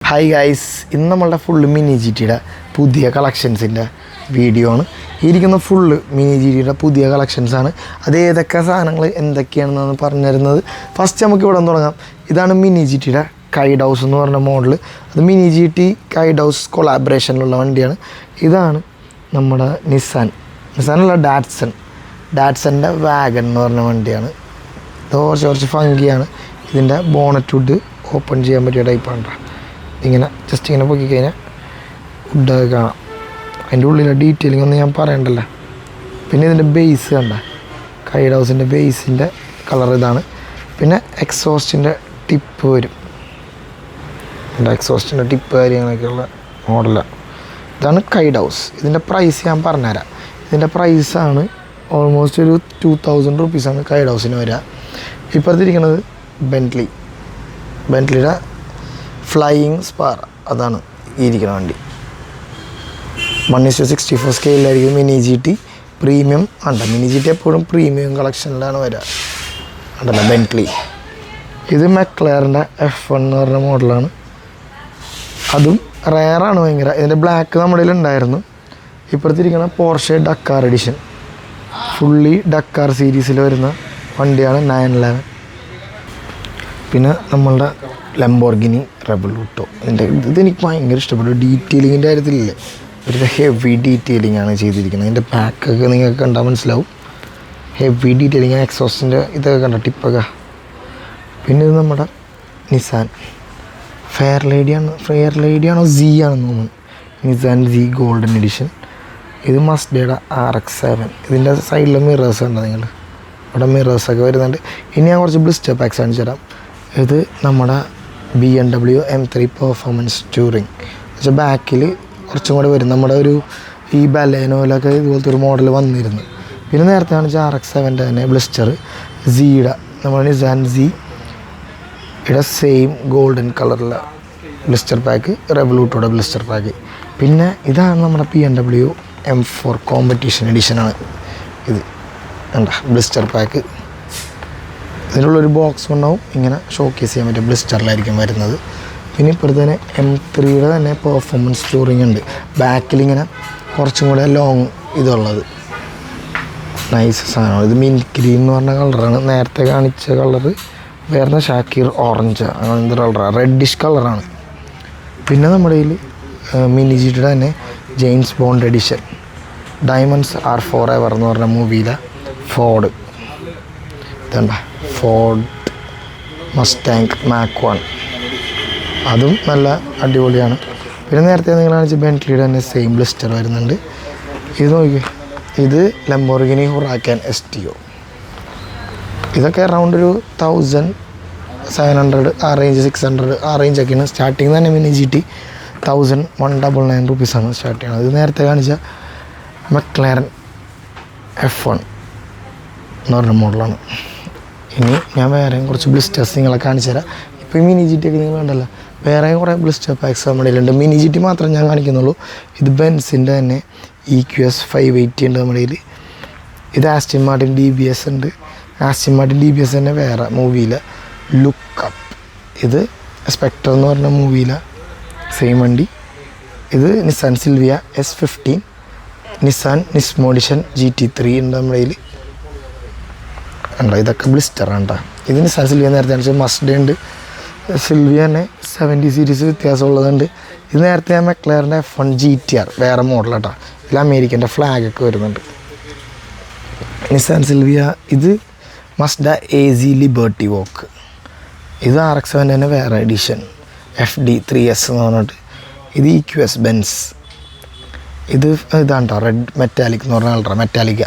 Hi guys, ഇന്ന് നമ്മളുടെ full mini G ടിയുടെ പുതിയ കളക്ഷൻസിൻ്റെ വീഡിയോ ആണ്. ഇരിക്കുന്ന ഫുള്ള് മിനി ജി ടിയുടെ പുതിയ കളക്ഷൻസാണ്. അത് ഏതൊക്കെ സാധനങ്ങൾ എന്തൊക്കെയാണെന്നാണ് പറഞ്ഞു തരുന്നത്. ഫസ്റ്റ് നമുക്ക് ഇവിടെ നിന്ന് തുടങ്ങാം. ഇതാണ് മിനി ജി ടിയുടെ കൈഡ് ഹൗസ് എന്ന് പറഞ്ഞ മോഡൽ. അത് mini G T Kaido house കൊളാബറേഷനിലുള്ള വണ്ടിയാണ്. ഇതാണ് നമ്മുടെ നിസാനുള്ള ഡാറ്റ്സൻ്റെ വാഗൺ എന്ന് പറഞ്ഞ വണ്ടിയാണ്. ഇത് കുറച്ച് ഫങ്കിയാണ്. ഇതിൻ്റെ ബോണറ്റ് വുഡ് ഓപ്പൺ ചെയ്യാൻ പറ്റിയ ടൈപ്പാണ്. ഇങ്ങനെ ജസ്റ്റ് ഇങ്ങനെ പൊക്കി കഴിഞ്ഞാൽ വുഡൊക്കെ കാണാം. അതിൻ്റെ ഉള്ളിലെ ഡീറ്റെയിലിംഗ് ഒന്നും ഞാൻ പറയണ്ടല്ലോ. പിന്നെ ഇതിൻ്റെ ബേസ് കണ്ട, കൈഡ് ഹൗസിൻ്റെ ബേസിൻ്റെ കളർ ഇതാണ്. പിന്നെ എക്സോസ്റ്റിൻ്റെ ടിപ്പ് വരും. എക്സോസ്റ്റിൻ്റെ ടിപ്പ് കാര്യങ്ങളൊക്കെയുള്ള മോഡലാണ്. ഇതാണ് കൈഡ് ഹൗസ്. ഇതിൻ്റെ പ്രൈസ് ഞാൻ പറഞ്ഞുതരാം. ഇതിൻ്റെ പ്രൈസാണ് ഓൾമോസ്റ്റ് ഒരു 2000 റുപ്പീസാണ് കൈഡ് ഹൗസിന് വരിക. ഇപ്പുറത്തിരിക്കുന്നത് ബെൻറ്റ്ലിയുടെ ഫ്ലൈയിങ് സ്പാർ, അതാണ് ഈ ഇരിക്കുന്ന വണ്ടി. 1:64 സ്കെയിലായിരിക്കും mini G T premium. Mini G T എപ്പോഴും പ്രീമിയം കളക്ഷനിലാണ് വരിക. ഉണ്ടല്ലോ ബെൻറ്റ്ലി. ഇത് മെക്ലറിൻ്റെ F1 എന്ന് പറഞ്ഞ മോഡലാണ്. അതും റെയറാണ് ഭയങ്കര. ഇതിൻ്റെ ബ്ലാക്ക് നമ്മുടെ ഉണ്ടായിരുന്നു. ഇപ്പുറത്തിരിക്കുന്ന പോർഷെ ഡക്കാർ എഡിഷൻ, ഫുള്ളി ഡക്കാർ സീരീസിൽ വരുന്ന വണ്ടിയാണ് 911. പിന്നെ നമ്മളുടെ ലംബോർഗിനി റെവലൂട്ടോ. ഇതെനിക്ക് ഭയങ്കര ഇഷ്ടപ്പെട്ടു. ഡീറ്റെയിലിങ്ങിൻ്റെ കാര്യത്തിലില്ലേ, ഒരു ഹെവി ഡീറ്റെയിലിംഗ് ആണ് ചെയ്തിരിക്കുന്നത്. അതിൻ്റെ പാക്കൊക്കെ നിങ്ങൾക്ക് കണ്ടാൽ മനസ്സിലാവും. ഹെവി ഡീറ്റെയിലിംഗ്, എക്സോസ്റ്റിൻ്റെ ഇതൊക്കെ കണ്ട ടിപ്പൊക്കെ. പിന്നെ ഇത് നമ്മുടെ നിസാൻ ഫെയർ ലേഡിയാണോ സി ആണെന്ന് തോന്നുന്നു. Nissan C golden edition. ഇത് മസ്ഡയുടെ RX-7. ഇതിൻ്റെ സൈഡിൽ മിറേഴ്സ് ഉണ്ട്. നിങ്ങൾ ഇവിടെ മിറേഴ്സൊക്കെ വരുന്നുണ്ട്. ഇനി ഞാൻ കുറച്ച് ബ്ലിസ്റ്റർ പാക്സ് കാണിച്ചു തരാം. ഇത് നമ്മുടെ BMW M3 പെർഫോമൻസ് ടൂറിങ്. പക്ഷേ ബാക്കിൽ കുറച്ചും കൂടെ വരും. നമ്മുടെ ഒരു ഈ ബലേനോയിലൊക്കെ ഇതുപോലത്തെ ഒരു മോഡൽ വന്നിരുന്നു. പിന്നെ നേരത്തെ കാണിച്ച RX-7 തന്നെ ബ്ലിസ്റ്റർ സിയുടെ, നമ്മുടെ നിസാൻ സിയുടെ സെയിം ഗോൾഡൻ കളറിലുള്ള ബ്ലിസ്റ്റർ പാക്ക്, റെവലൂട്ടോയുടെ ബ്ലിസ്റ്റർ പാക്ക്. പിന്നെ ഇതാണ് നമ്മുടെ BMW M4 കോമ്പറ്റീഷൻ എഡിഷനാണ്. ഇത് കണ്ട ബ്ലിസ്റ്റർ പാക്ക്. ഇതിനുള്ളൊരു ബോക്സ് ഉണ്ടാവും. ഇങ്ങനെ ഷോക്കേസ് ചെയ്യാൻ പറ്റും. ബ്ലിസ്റ്ററിലായിരിക്കും വരുന്നത്. പിന്നെ ഇപ്പോഴത്തെ തന്നെ M3യുടെ തന്നെ പെർഫോമൻസ് ടൂറിങ് ഉണ്ട്. ബാക്കിലിങ്ങനെ കുറച്ചും കൂടെ ലോങ് ഇതുള്ളത് നൈസ് സാധനമാണ്. ഇത് മിൻറ്റ് ഗ്രീൻ എന്ന് പറഞ്ഞ കളറാണ്. നേരത്തെ കാണിച്ച കളറ് വേറെ ഷാക്കീർ ഓറഞ്ച്, അങ്ങനത്തെ കളറാണ്. റെഡിഷ് കളറാണ്. പിന്നെ നമ്മുടെ കയ്യിൽ മിനി ജി ടിയുടെ തന്നെ James Bond edition, diamonds are forever എവർ എന്ന് പറഞ്ഞ മൂവിയിലെ ഫോർഡ്. ഇതണ്ട ഫോർഡ് മസ്റ്റാങ് മാക്ക് 1. അതും നല്ല അടിപൊളിയാണ്. പിന്നെ നേരത്തെ നിങ്ങൾ കാണിച്ച ബെൻറ്റ്ലിയുടെ തന്നെ സെയിം ബ്ലിസ്റ്റർ വരുന്നുണ്ട്. ഇത് നോക്കി, ഇത് ലംബോർഗിനി ഹുറാക്കൻ STO. ഇതൊക്കെ അറൗണ്ട് ഒരു 1700 ആ റേഞ്ച്, 600 ആ റേഞ്ചൊക്കെയാണ് സ്റ്റാർട്ടിങ് തന്നെ. മിനി ജി ടി 1199 റുപ്പീസാണ് സ്റ്റാർട്ട് ചെയ്യുന്നത്. ഇത് നേരത്തെ കാണിച്ച മെക്ലാരൻ F1 എന്ന് പറഞ്ഞ മോഡലാണ്. ഇനി ഞാൻ വേറെയും കുറച്ച് ബ്ലിസ്റ്റേഴ്സ് നിങ്ങളെ കാണിച്ചു തരാം. ഇപ്പോൾ ഈ മിനി ജി ടി ഒക്കെ നിങ്ങൾ കണ്ടല്ലോ, വേറെയും കുറേ ബ്ലിസ്റ്റർ പാക്സ് നമ്മുടെ കയ്യിലുണ്ട്. മിനി ജി ടി മാത്രം ഞാൻ കാണിക്കുന്നുള്ളൂ. ഇത് ബെൻസിൻ്റെ തന്നെ EQS 580 ഉണ്ട് നമ്മുടെ കയ്യിൽ. ഇത് ആസ്റ്റിൻ മാർട്ടിൻ DBS ഉണ്ട്. ആസ്റ്റിൻ മാർട്ടിൻ DBS തന്നെ വേറെ മൂവിയിലെ ലുക്കപ്പ്. ഇത് സ്പെക്ടർ എന്ന് പറഞ്ഞ മൂവിയിലെ സെയിം വണ്ടി. ഇത് Nissan Silvia S15, Nissan Nismo edition GT3 ഉണ്ട് നമ്മുടെ കയ്യിൽ. ഉണ്ടോ, ഇതൊക്കെ ബ്ലിസ്റ്ററാണ് കേട്ടോ. ഇത് നിസാൻ സിൽവിയ നേരത്തെ കാണിച്ചത് മസ്ഡ ഉണ്ട്. സിൽവിയ തന്നെ 70 സീരീസ് വ്യത്യാസമുള്ളതുണ്ട്. ഇത് നേരത്തെ ഞാൻ മെക്ലറിൻ്റെ F1 GTR വേറെ മോഡൽ കേട്ടോ. ഇതിൽ അമേരിക്കൻ്റെ ഫ്ലാഗൊക്കെ വരുന്നുണ്ട്. Nissan Sylvia. ഇത് മസ്ഡ AZ ലിബർട്ടി വോക്ക്. ഇത് RX-7 തന്നെ വേറെ എഡിഷൻ FD3S എന്ന് പറഞ്ഞിട്ട്. ഇത് EQS ബെൻസ്. ഇതാണ് കേട്ടോ റെഡ് മെറ്റാലിക് എന്ന് പറഞ്ഞ കളറാണ്, മെറ്റാലിക്ക.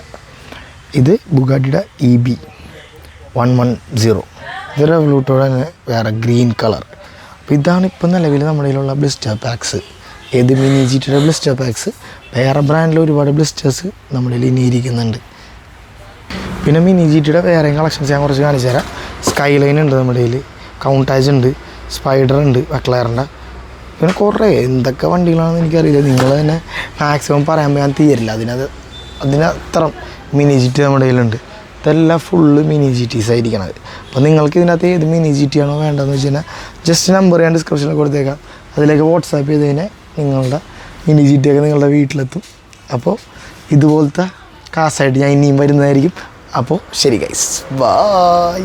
ഇത് ബുഗാട്ടിയുടെ EB 110. ഇത് റെവലൂട്ടോടെ തന്നെ വേറെ ഗ്രീൻ കളർ. അപ്പോൾ ഇതാണ് ഇപ്പം നിലവിൽ നമ്മുടെ കയ്യിലുള്ള ബ്ലിസ്റ്റർ പാക്സ്. ഏത് മിനി ജി ടിയുടെ ബ്ലിസ്റ്റർ പാക്സ്. വേറെ ബ്രാൻഡിൽ ഒരുപാട് ബ്ലിസ്റ്റേഴ്സ് നമ്മുടെ കയ്യിൽ ഇനി ഇരിക്കുന്നുണ്ട്. പിന്നെ മിനി ജി ടിയുടെ വേറെ കളക്ഷൻസ് ഞാൻ കുറച്ച് കാണിച്ചു തരാം. സ്കൈലൈൻ ഉണ്ട് നമ്മുടെ കയ്യിൽ, കൗണ്ടാജ് ഉണ്ട്, സ്പൈഡർ ഉണ്ട് മെക്ലാറിൻ്റെ. പിന്നെ കുറേ എന്തൊക്കെ വണ്ടികളാണെന്ന് എനിക്കറിയില്ല. നിങ്ങൾ തന്നെ മാക്സിമം പറയാൻ ഞാൻ തീരില്ല. അതിനത്ര മിനി ജി ടി നമ്മുടെ കയ്യിലുണ്ട്. ഇതെല്ലാം ഫുള്ള് മിനി ജി ടീസ് ആയിരിക്കണത്. അപ്പോൾ നിങ്ങൾക്ക് ഇതിനകത്ത് ഏത് മിനി ജി ടി ആണോ വേണ്ടതെന്ന് വെച്ച് കഴിഞ്ഞാൽ ജസ്റ്റ് നമ്പർ ഞാൻ ഡിസ്ക്രിപ്ഷനിൽ കൊടുത്തേക്കാം. അതിലേക്ക് വാട്സാപ്പ് ചെയ്ത് കഴിഞ്ഞാൽ നിങ്ങളുടെ മിനി ജി ടി ഒക്കെ നിങ്ങളുടെ വീട്ടിലെത്തും. അപ്പോൾ ഇതുപോലത്തെ കാസായിട്ട് ഞാൻ ഇനിയും വരുന്നതായിരിക്കും. അപ്പോൾ ശരി ഗൈസ്, ബൈ.